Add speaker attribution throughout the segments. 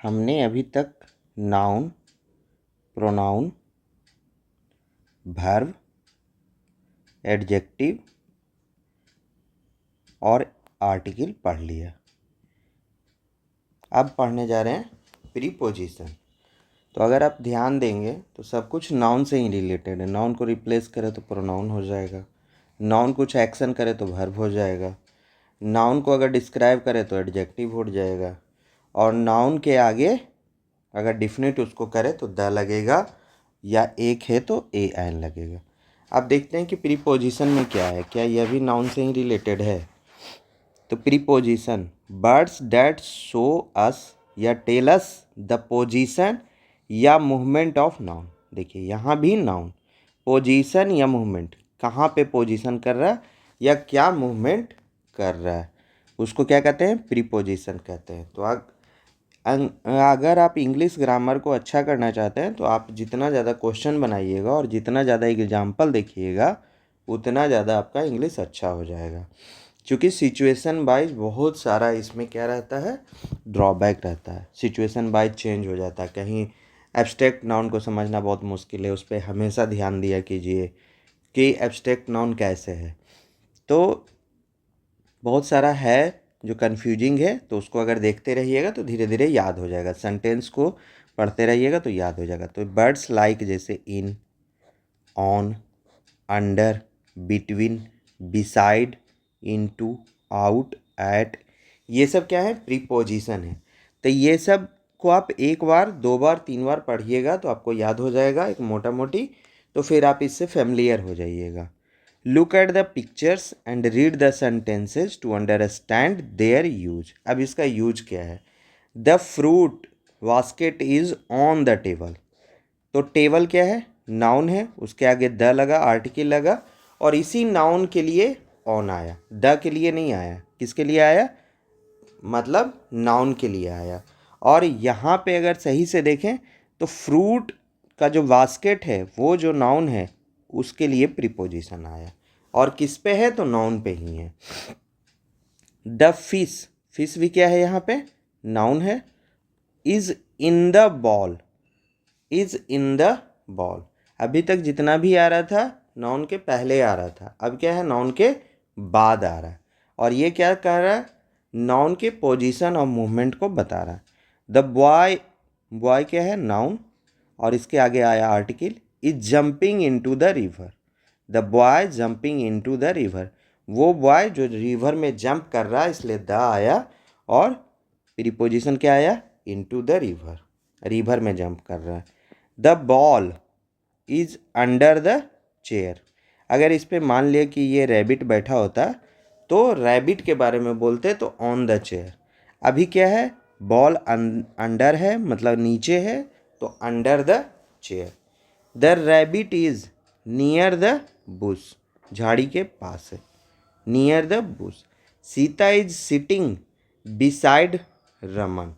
Speaker 1: हमने अभी तक नाउन, प्रोनाउन, वर्ब, एडजेक्टिव और आर्टिकल पढ़ लिया। अब पढ़ने जा रहे हैं प्रीपोजिशन। तो अगर आप ध्यान देंगे तो सब कुछ नाउन से ही रिलेटेड है। नाउन को रिप्लेस करें तो प्रोनाउन हो जाएगा, नाउन कुछ एक्शन करे तो वर्ब हो जाएगा, नाउन को अगर डिस्क्राइब करे तो एडजेक्टिव हो जाएगा, और नाउन के आगे अगर डिफिनिट उसको करे तो द लगेगा, या एक है तो ए एन लगेगा। अब देखते हैं कि प्रीपोजिशन में क्या है, क्या यह भी नाउन से ही रिलेटेड है। तो preposition, words that show us या टेल अस द पोजीशन या मूवमेंट ऑफ नाउन। देखिए यहाँ भी नाउन, पोजीशन या मूवमेंट, कहाँ पे पोजीशन कर रहा है या क्या मूवमेंट कर रहा है, उसको क्या कहते हैं, प्रीपोजिशन कहते हैं। तो अगर आप इंग्लिश ग्रामर को अच्छा करना चाहते हैं तो आप जितना ज़्यादा क्वेश्चन बनाइएगा और जितना ज़्यादा एग्जाम्पल देखिएगा उतना ज़्यादा आपका इंग्लिश अच्छा हो जाएगा। क्योंकि सिचुएशन वाइज बहुत सारा इसमें क्या रहता है, ड्रॉबैक रहता है। सिचुएशन वाइज चेंज हो जाता है। कहीं एब्स्ट्रैक्ट नाउन को समझना बहुत मुश्किल है, उस पर हमेशा ध्यान दिया कीजिए कि एब्स्ट्रैक्ट नाउन कैसे है। तो बहुत सारा है जो कन्फ्यूजिंग है, तो उसको अगर देखते रहिएगा तो धीरे धीरे याद हो जाएगा। सेंटेंस को पढ़ते रहिएगा तो याद हो जाएगा। तो वर्ड्स लाइक जैसे in, on, under, between, beside, into, out, at, ये सब क्या है, प्रीपोजिशन है। तो ये सब को आप एक बार, दो बार, तीन बार पढ़िएगा तो आपको याद हो जाएगा एक मोटा मोटी। तो फिर आप इससे फेमिलियर हो जाइएगा। Look at the pictures and read the sentences to understand their use. अब इसका यूज क्या है। The fruit basket is on the table. तो टेबल क्या है, नाउन है, उसके आगे द लगा, आर्टिकल लगा, और इसी नाउन के लिए ऑन आया, द के लिए नहीं आया। किसके लिए आया, मतलब नाउन के लिए आया। और यहाँ पे अगर सही से देखें तो फ्रूट का जो बास्केट है वो जो नाउन है उसके लिए प्रीपोजिशन आया, और किस पे है, तो नाउन पे ही है। द फिश, फिश भी क्या है यहाँ पे, नाउन है। Is in the ball, is in the ball, अभी तक जितना भी आ रहा था नाउन के पहले आ रहा था, अब क्या है, नाउन के बाद आ रहा है। और ये क्या कर रहा है, नाउन के पोजीशन और मूवमेंट को बता रहा है। द बॉय, बॉय क्या है, नाउन, और इसके आगे आया article, is jumping into the river. The boy jumping into the river, वो बॉय जो रिवर में जंप कर रहा है, इसलिए द आया, और प्रीपोजिशन क्या आया, इनटू द रिवर, रिवर में जंप कर रहा है। The ball is under the chair. अगर इस पे मान लिया कि ये रैबिट बैठा होता तो रैबिट के बारे में बोलते तो ऑन द चेयर। अभी क्या है, बॉल अंडर है, मतलब नीचे है, तो under the chair. The rabbit is near the Bush, झाड़ी के पास है, near the Bush. Sita is sitting beside Raman,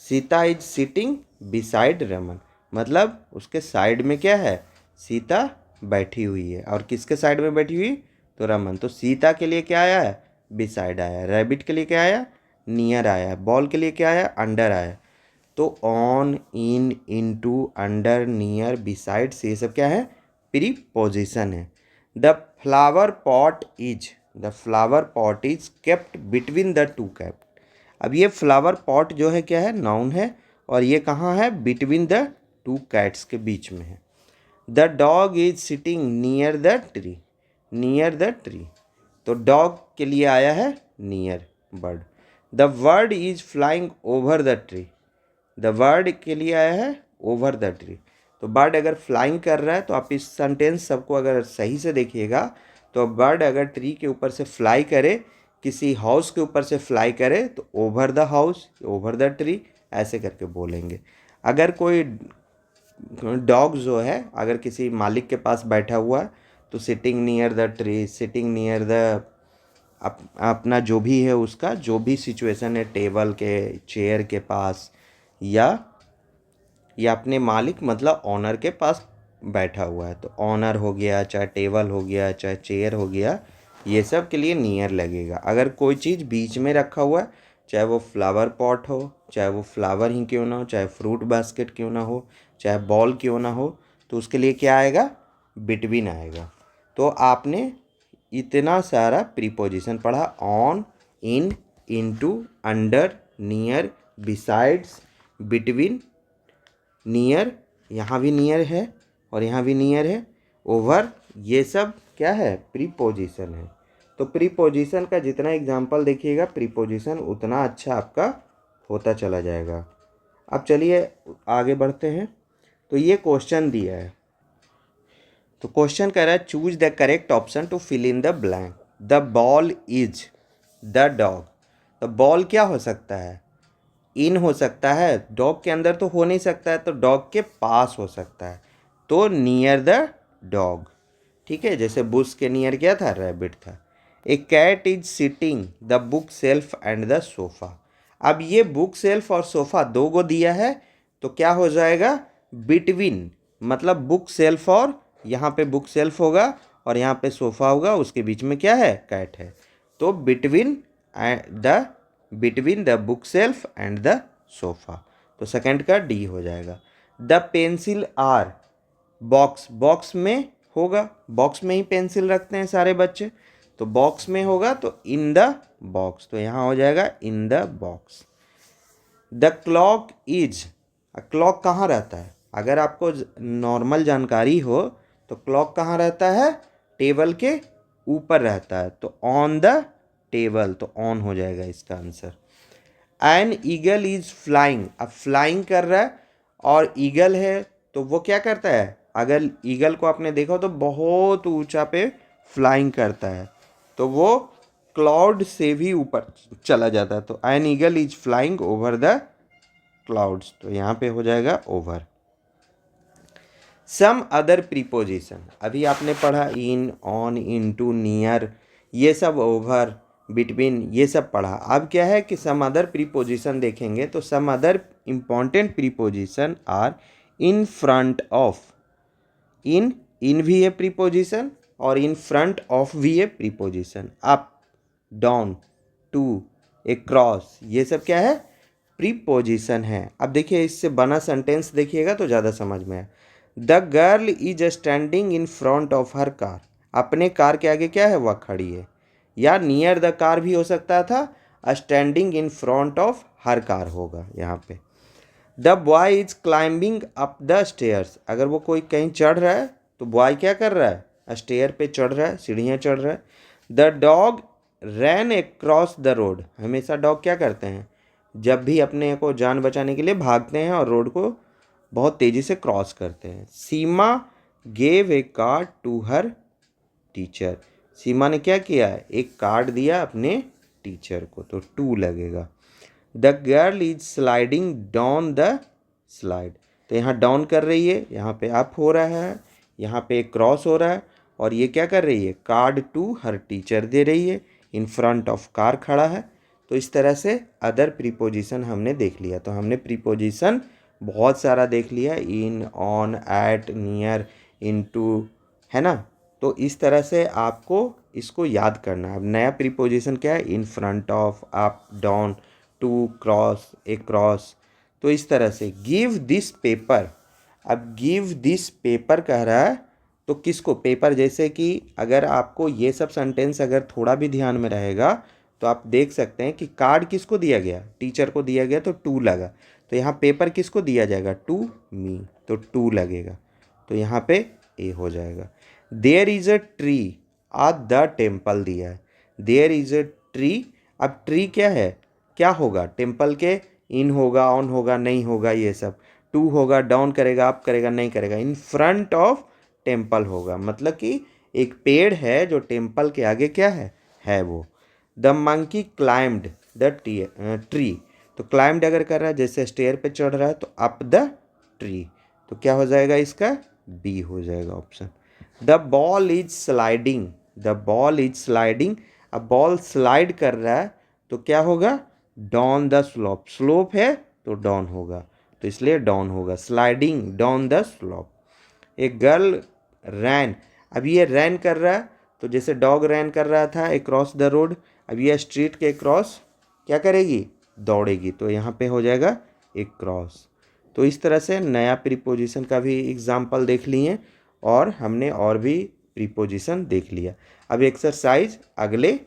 Speaker 1: Sita is sitting beside Raman, मतलब उसके साइड में क्या है, सीता बैठी हुई है। और किसके साइड में बैठी हुई, तो रमन। तो सीता के लिए क्या आया है, बिसाइड आया। रैबिट के लिए क्या आया, नियर आया। बॉल के लिए क्या आया, अंडर आया। तो on, in, into, under, near, beside, ये सब क्या है, प्रीपोजिशन है। The flower pot is, the flower pot is kept between the two cat. अब ये फ्लावर पॉट जो है क्या है, नाउन है, और ये कहाँ है, बिटवीन द टू कैट्स के बीच में है। The dog is sitting near the tree, near the tree, तो डॉग के लिए आया है near, bird. The bird is flying over the tree, the bird के लिए आया है ओवर द ट्री। तो बर्ड अगर फ्लाइंग कर रहा है तो आप इस सेंटेंस सबको अगर सही से देखिएगा तो बर्ड अगर ट्री के ऊपर से फ्लाई करे, किसी हाउस के ऊपर से फ्लाई करे, तो over the house, over the tree, ऐसे करके बोलेंगे। अगर कोई डॉग जो है अगर किसी मालिक के पास बैठा हुआ है तो sitting near the tree, sitting near the, अपना जो भी है उसका जो भी सिचुएशन है, टेबल के, चेयर के पास, या अपने मालिक मतलब ऑनर के पास बैठा हुआ है, तो ऑनर हो गया, चाहे टेबल हो गया, चाहे चेयर हो गया, ये सब के लिए नियर लगेगा। अगर कोई चीज़ बीच में रखा हुआ है, चाहे वो फ्लावर पॉट हो, चाहे वो फ्लावर ही क्यों ना हो, चाहे फ्रूट बास्केट क्यों ना हो, चाहे बॉल क्यों ना हो, तो उसके लिए क्या आएगा, बिटवीन आएगा। तो आपने इतना सारा प्रीपोजिशन पढ़ा, on, in, into, under, near, besides, between, near, यहाँ भी नियर है और यहाँ भी नियर है, ओवर, ये सब क्या है, प्रीपोजिशन है। तो प्रीपोजिशन का जितना एग्जाम्पल देखिएगा प्रीपोजिशन उतना अच्छा आपका होता चला जाएगा। अब चलिए आगे बढ़ते हैं। तो ये क्वेश्चन दिया है, तो क्वेश्चन कह रहा है choose the correct option to fill in the blank. The ball is the dog. तो बॉल क्या हो सकता है, इन हो सकता है, डॉग के अंदर तो हो नहीं सकता है, तो डॉग के पास हो सकता है, तो नियर द डॉग। ठीक है, जैसे बुश के नियर क्या था, रैबिट था। A cat is sitting the bookshelf and the sofa. अब ये बुक सेल्फ और सोफ़ा दो गो दिया है, तो क्या हो जाएगा, बिटवीन, मतलब बुक सेल्फ, और यहाँ पे बुक सेल्फ होगा और यहाँ पे सोफ़ा होगा, उसके बीच में क्या है, कैट है। तो between the bookshelf and the sofa, तो सेकंड का डी हो जाएगा। The pencil are box, box में होगा, बॉक्स में ही पेंसिल रखते हैं सारे बच्चे, तो बॉक्स में होगा, तो इन द बॉक्स, तो यहाँ हो जाएगा in the box. The clock is, clock कहाँ रहता है, अगर आपको नॉर्मल जानकारी हो तो क्लॉक कहाँ रहता है, टेबल के ऊपर रहता है, तो ऑन द टेबल, तो ऑन हो जाएगा इसका answer. An eagle is flying, अब फ्लाइंग कर रहा है और ईगल है, तो वो क्या करता है, अगर ईगल को आपने देखा तो बहुत ऊंचा पे फ्लाइंग करता है, तो वो क्लाउड से भी ऊपर चला जाता है, तो an eagle is flying over the clouds, तो यहाँ पे हो जाएगा ओवर। सम अदर प्रीपोजिशन, अभी आपने पढ़ा इन, ऑन, इनटू, नियर, ये सब, ओवर, बिटवीन, ये सब पढ़ा। अब क्या है कि सम अदर प्रीपोजिशन देखेंगे, तो some other important preposition are in front of, in भी है प्रीपोजिशन और इन फ्रंट ऑफ भी है preposition. Up, down, to, across, ये सब क्या है, प्रीपोजिशन है। अब देखिए इससे बना सेंटेंस देखिएगा तो ज़्यादा समझ में है। The girl is standing in front of her car, अपने कार के आगे क्या है, वह खड़ी है, या नियर द कार भी हो सकता था, standing in front of her car होगा यहाँ पे। The boy is climbing up the stairs, अगर वो कोई कहीं चढ़ रहा है तो बॉय क्या कर रहा है, स्टेयर पे चढ़ रहा है, सीढ़ियाँ चढ़ रहा है। The dog ran across the road, हमेशा डॉग क्या करते हैं, जब भी अपने को जान बचाने के लिए भागते हैं और रोड को बहुत तेज़ी से क्रॉस करते हैं। Seema gave a card to her teacher, Seema ने क्या किया है, एक कार्ड दिया अपने टीचर को, तो टू लगेगा। The girl is sliding down the slide, तो यहाँ डाउन कर रही है, यहाँ पे अप हो रहा है, यहाँ पे क्रॉस हो रहा है, और ये क्या कर रही है, कार्ड टू हर टीचर दे रही है, इन फ्रंट ऑफ कार खड़ा है। तो इस तरह से अदर प्रीपोजिशन हमने देख लिया। तो हमने प्रीपोजिशन बहुत सारा देख लिया, इन, ऑन, एट, नियर, इनटू, है ना। तो इस तरह से आपको इसको याद करना है। अब नया प्रीपोजिशन क्या है, in front of, up, down, to, cross, across. तो इस तरह से गिव दिस पेपर, अब गिव दिस पेपर कह रहा है, तो किसको, पेपर, जैसे कि अगर आपको ये सब सेंटेंस अगर थोड़ा भी ध्यान में रहेगा तो आप देख सकते हैं कि कार्ड किसको दिया गया, टीचर को दिया गया, तो टू लगा, तो यहाँ पेपर किसको दिया जाएगा, टू मी, तो टू लगेगा, तो यहाँ पे ए हो जाएगा। There is a tree at the temple दिया है, देयर इज अ ट्री, अब ट्री क्या है, क्या होगा, टेम्पल के इन होगा, ऑन होगा, नहीं होगा, ये सब। टू होगा, डाउन करेगा, अप करेगा, नहीं करेगा, इन फ्रंट ऑफ टेम्पल होगा, मतलब कि एक पेड़ है जो टेम्पल के आगे क्या है वो। The monkey climbed the tree, तो क्लाइम्ड अगर कर रहा है, जैसे स्टेयर पे चढ़ रहा है, तो अप द ट्री, तो क्या हो जाएगा इसका, बी हो जाएगा option. The ball is sliding, the ball is sliding, अब बॉल स्लाइड कर रहा है, तो क्या होगा, डाउन द स्लोप, स्लोप है तो डाउन होगा, तो इसलिए डाउन होगा, sliding down the slope. A girl ran, अब ये रैन कर रहा है, तो जैसे डॉग रैन कर रहा था अक्रॉस द रोड, अब ये स्ट्रीट के क्रॉस क्या करेगी, दौड़ेगी, तो यहाँ पे हो जाएगा एक क्रॉस। तो इस तरह से नया प्रीपोजिशन का भी एग्जाम्पल देख लिए और हमने और भी प्रीपोजिशन देख लिया। अब एक्सरसाइज अगले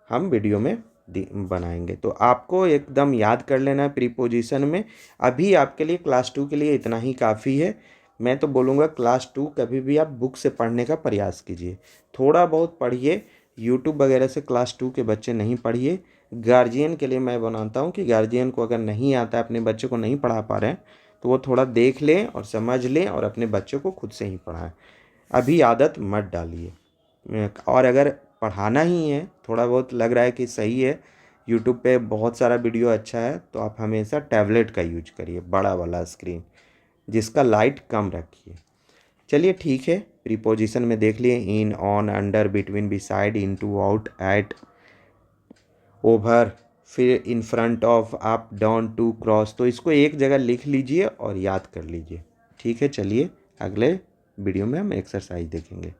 Speaker 1: हम वीडियो में बनाएंगे। तो आपको एकदम याद कर लेना है प्रीपोजिशन में। अभी आपके लिए क्लास 2 के लिए इतना ही काफ़ी है। मैं तो बोलूँगा क्लास 2 कभी भी आप बुक से पढ़ने का प्रयास कीजिए, थोड़ा बहुत पढ़िए, यूट्यूब वगैरह से क्लास 2 के बच्चे नहीं पढ़िए। गार्जियन के लिए मैं बनाता हूँ कि गार्जियन को अगर नहीं आता है, अपने बच्चे को नहीं पढ़ा पा रहे हैं, तो वो थोड़ा देख लें और समझ लें और अपने बच्चे को खुद से ही पढ़ाएं। अभी आदत मत डालिए। और अगर पढ़ाना ही है, थोड़ा बहुत लग रहा है कि सही है, यूट्यूब पे बहुत सारा वीडियो अच्छा है, तो आप हमेशा टैबलेट का यूज करिए, बड़ा वाला स्क्रीन जिसका लाइट कम रखिए। चलिए ठीक है, प्रीपोजिशन में देख लिए in, on, under, between, beside, into, out, at, over, फिर in front of, up, down, to, cross. तो इसको एक जगह लिख लीजिए और याद कर लीजिए। ठीक है, चलिए अगले वीडियो में हम एक्सरसाइज देखेंगे।